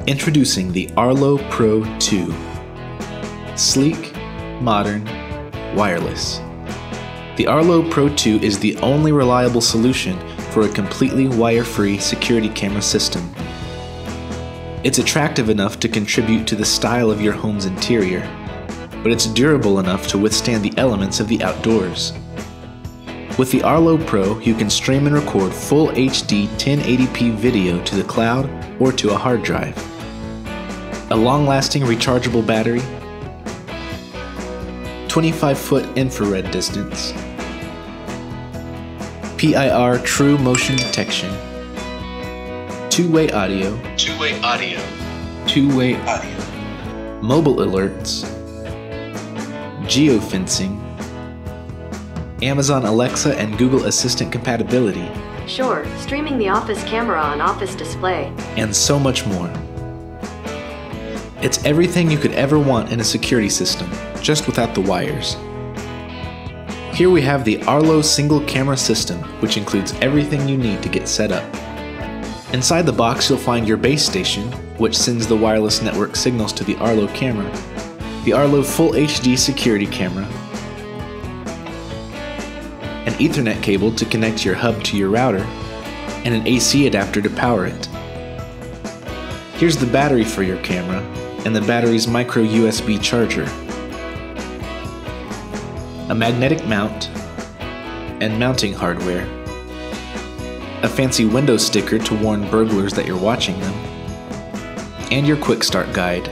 Introducing the ARLO Pro 2. Sleek, modern, wireless. The ARLO Pro 2 is the only reliable solution for a completely wire-free security camera system. It's attractive enough to contribute to the style of your home's interior, but it's durable enough to withstand the elements of the outdoors. With the ARLO Pro, you can stream and record full HD 1080p video to the cloud or to a hard drive. A long-lasting rechargeable battery, 25-foot infrared distance, PIR true motion detection, two-way audio, mobile alerts, geofencing, Amazon Alexa and Google Assistant compatibility. Sure, streaming the office camera on office display. And so much more. It's everything you could ever want in a security system, just without the wires. Here we have the ARLO single camera system, which includes everything you need to get set up. Inside the box you'll find your base station, which sends the wireless network signals to the ARLO camera, the ARLO Full HD security camera, an Ethernet cable to connect your hub to your router, and an AC adapter to power it. Here's the battery for your camera, and the battery's micro USB charger, a magnetic mount, and mounting hardware, a fancy window sticker to warn burglars that you're watching them, and your quick start guide.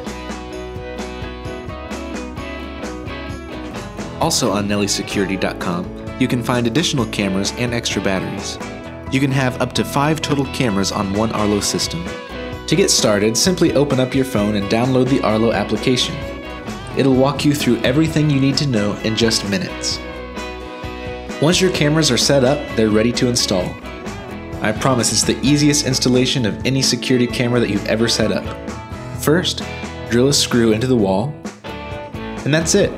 Also on nellysecurity.com, you can find additional cameras and extra batteries. You can have up to 5 total cameras on one ARLO system. To get started, simply open up your phone and download the ARLO application. It'll walk you through everything you need to know in just minutes. Once your cameras are set up, they're ready to install. I promise it's the easiest installation of any security camera that you've ever set up. First, drill a screw into the wall, and that's it.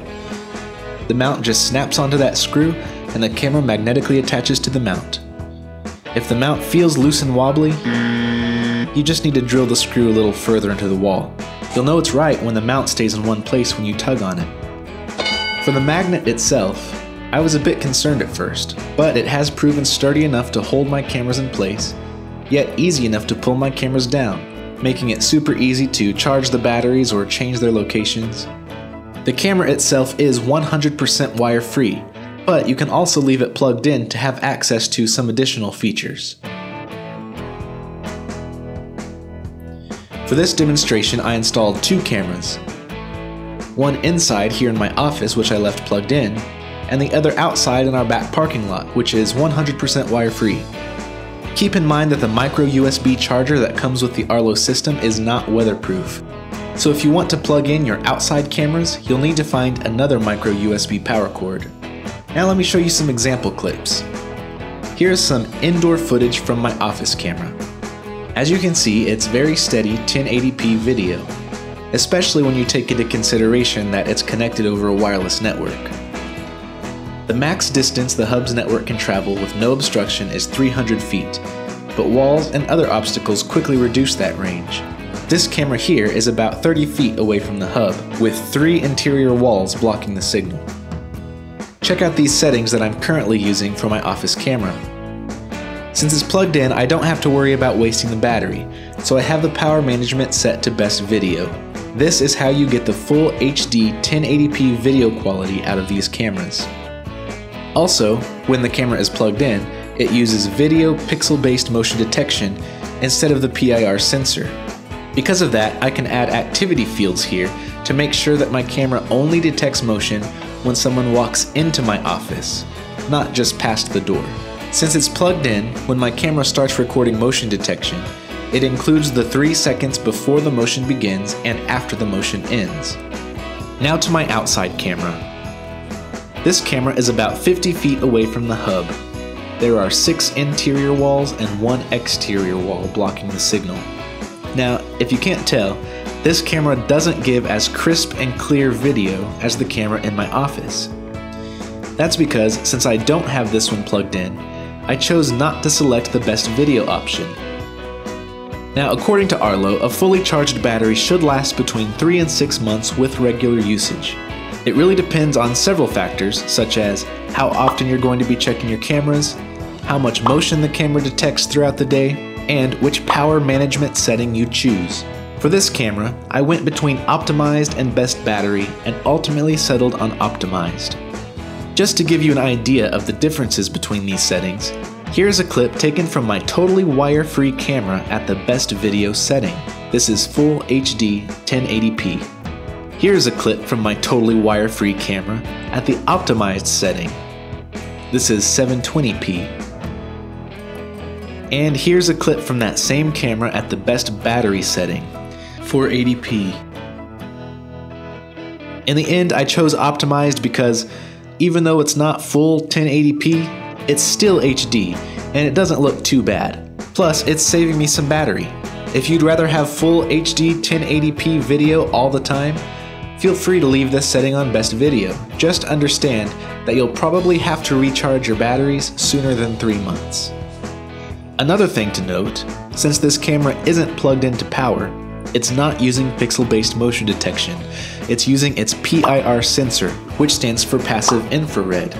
The mount just snaps onto that screw and the camera magnetically attaches to the mount. If the mount feels loose and wobbly, you just need to drill the screw a little further into the wall. You'll know it's right when the mount stays in one place when you tug on it. For the magnet itself, I was a bit concerned at first, but it has proven sturdy enough to hold my cameras in place, yet easy enough to pull my cameras down, making it super easy to charge the batteries or change their locations. The camera itself is 100% wire-free, but you can also leave it plugged in to have access to some additional features. For this demonstration, I installed 2 cameras. One inside here in my office, which I left plugged in, and the other outside in our back parking lot, which is 100% wire-free. Keep in mind that the micro USB charger that comes with the ARLO system is not weatherproof. So if you want to plug in your outside cameras, you'll need to find another micro USB power cord. Now let me show you some example clips. Here's some indoor footage from my office camera. As you can see, it's very steady 1080p video, especially when you take into consideration that it's connected over a wireless network. The max distance the hub's network can travel with no obstruction is 300 feet, but walls and other obstacles quickly reduce that range. This camera here is about 30 feet away from the hub, with 3 interior walls blocking the signal. Check out these settings that I'm currently using for my office camera. Since it's plugged in, I don't have to worry about wasting the battery, so I have the power management set to best video. This is how you get the full HD 1080p video quality out of these cameras. Also, when the camera is plugged in, it uses video pixel-based motion detection instead of the PIR sensor. Because of that, I can add activity fields here to make sure that my camera only detects motion when someone walks into my office, not just past the door. Since it's plugged in, when my camera starts recording motion detection, it includes the 3 seconds before the motion begins and after the motion ends. Now to my outside camera. This camera is about 50 feet away from the hub. There are 6 interior walls and 1 exterior wall blocking the signal. Now, if you can't tell, this camera doesn't give as crisp and clear video as the camera in my office. That's because, since I don't have this one plugged in, I chose not to select the best video option. Now, according to ARLO, a fully charged battery should last between 3 and 6 months with regular usage. It really depends on several factors, such as how often you're going to be checking your cameras, how much motion the camera detects throughout the day, and which power management setting you choose. For this camera, I went between optimized and best battery and ultimately settled on optimized. Just to give you an idea of the differences between these settings, here's a clip taken from my totally wire-free camera at the best video setting. This is full HD 1080p. Here's a clip from my totally wire-free camera at the optimized setting. This is 720p. And here's a clip from that same camera at the best battery setting, 480p. In the end, I chose optimized because even though it's not full 1080p, it's still HD, and it doesn't look too bad. Plus, it's saving me some battery. If you'd rather have full HD 1080p video all the time, feel free to leave this setting on best video. Just understand that you'll probably have to recharge your batteries sooner than 3 months. Another thing to note, since this camera isn't plugged into power, it's not using pixel-based motion detection. It's using its PIR sensor, which stands for passive infrared.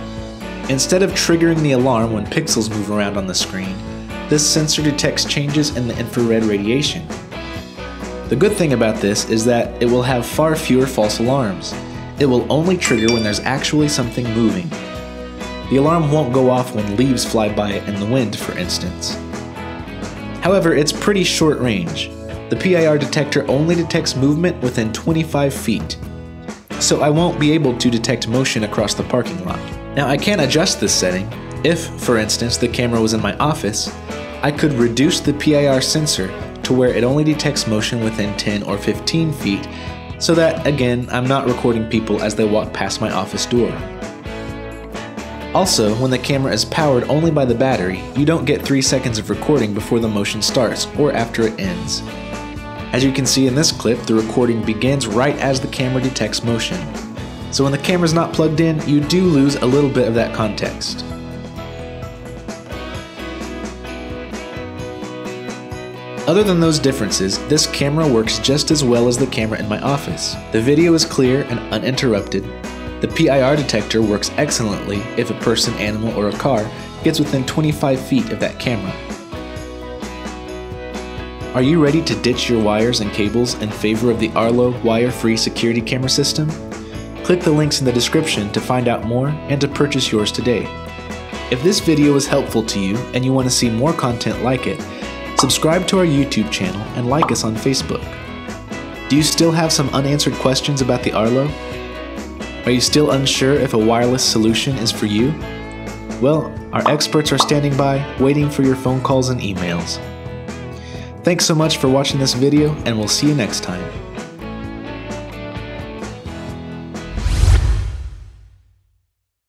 Instead of triggering the alarm when pixels move around on the screen, this sensor detects changes in the infrared radiation. The good thing about this is that it will have far fewer false alarms. It will only trigger when there's actually something moving. The alarm won't go off when leaves fly by it in the wind, for instance. However, it's pretty short range. The PIR detector only detects movement within 25 feet, so I won't be able to detect motion across the parking lot. Now, I can adjust this setting. If, for instance, the camera was in my office, I could reduce the PIR sensor to where it only detects motion within 10 or 15 feet, so that, again, I'm not recording people as they walk past my office door. Also, when the camera is powered only by the battery, you don't get 3 seconds of recording before the motion starts or after it ends. As you can see in this clip, the recording begins right as the camera detects motion. So when the camera's not plugged in, you do lose a little bit of that context. Other than those differences, this camera works just as well as the camera in my office. The video is clear and uninterrupted. The PIR detector works excellently if a person, animal, or a car gets within 25 feet of that camera. Are you ready to ditch your wires and cables in favor of the ARLO wire-free security camera system? Click the links in the description to find out more and to purchase yours today. If this video was helpful to you and you want to see more content like it, subscribe to our YouTube channel and like us on Facebook. Do you still have some unanswered questions about the ARLO? Are you still unsure if a wireless solution is for you? Well, our experts are standing by, waiting for your phone calls and emails. Thanks so much for watching this video, and we'll see you next time.